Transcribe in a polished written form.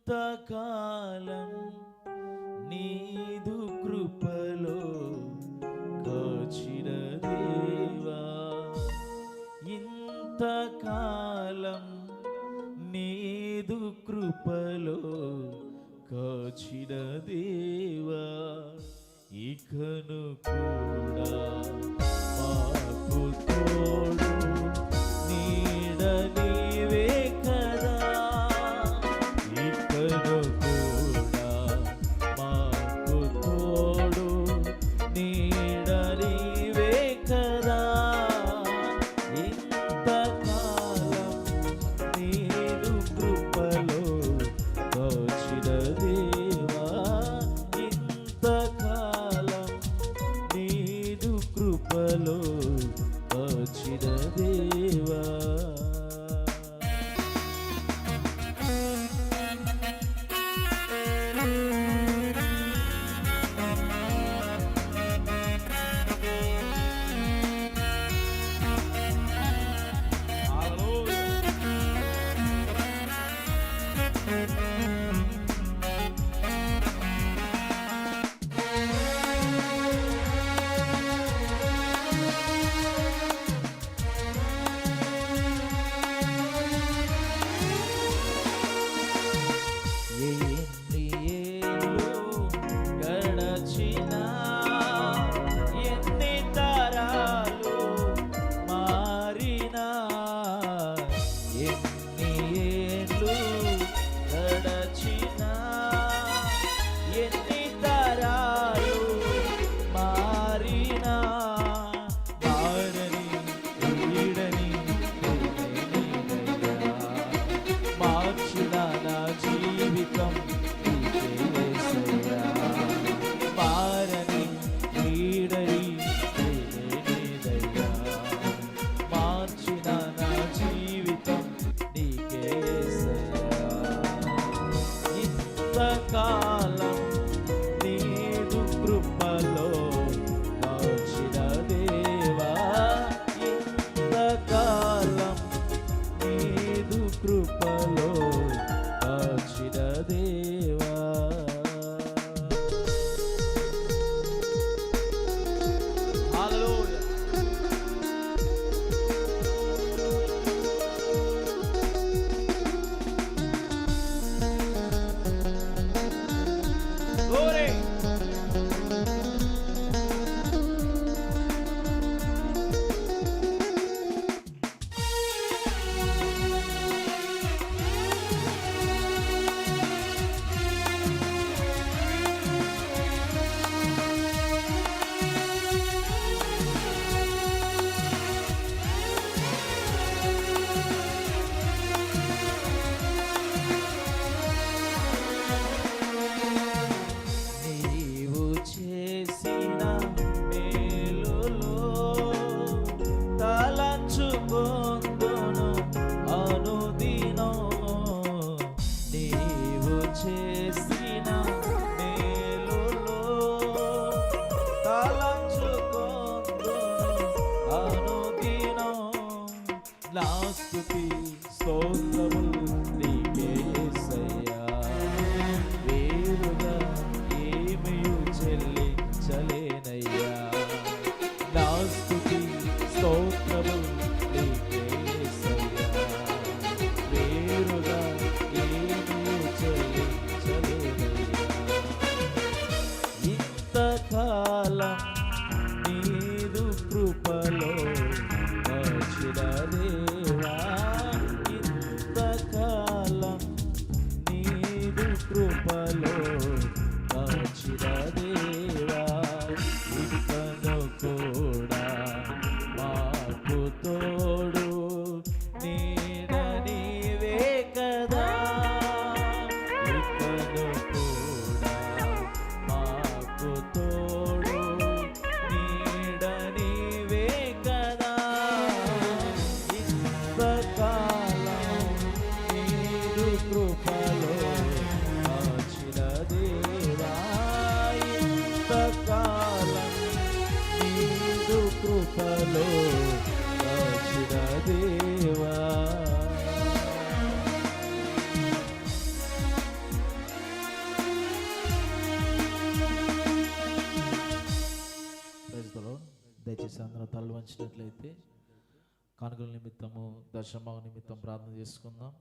ఇంతకాలం నీదు కృపలో కాచిన దేవా, ఇంతకాలం నీదు కృపలో కాచిన దేవా, ఇకను కూడా మాకు తోడు నీడ నీవే కదా, ఇకను కూడా మాకు తోడు నీడ నీవే కదా, ఇంతకాలం నీదు కృపలో కాచిన దేవా, ఇంతకాలం నీదు కృపలో కాచిన దేవా. ఎన్ని ఏళ్ళు గడచినా, ఎన్ని తరాలు మారినా, ఎన్ని ఏళ్ళు గడచినా, ఎన్ని తరాలు మారినా, మారని వీడని మార్చిన నా జీవితం నీకే యేసయ్యా, మారని వీడని నేనేదయ్యా, మార్చిన నా జీవితం నీకే యేసయ్యా, ఇంతకాలం నీదు కృపలో కాచిన దేవా, ఇంతకాలం నీదు కృపలో కాచిన దేవా. హల్లెలూయా. Glory. నీవు చేసిన మేలులో తలంచుకొందును అనుదినం, నీవు చేసిన మేలులో తలంచుకొందును అనుదినం, నా స్తుతి స్తోత్రములు నీకే యేసయ్యా, వేరుగా ఏమియు చెల్లించలేనయ్యా, నా స్తుతి స్తోత్రములు నీకే యేసయ్యా, వేరుగా ఏమియు చెల్లించలేనయ్యా, ఇంతకాలం నీదు కృపలో కాచిన దేవా, ఇంతకాలం దయచేసి అందరూ తల వంచినట్లయితే కానుకల నిమిత్తము దశమ నిమిత్తం ప్రార్థన చేసుకుందాం.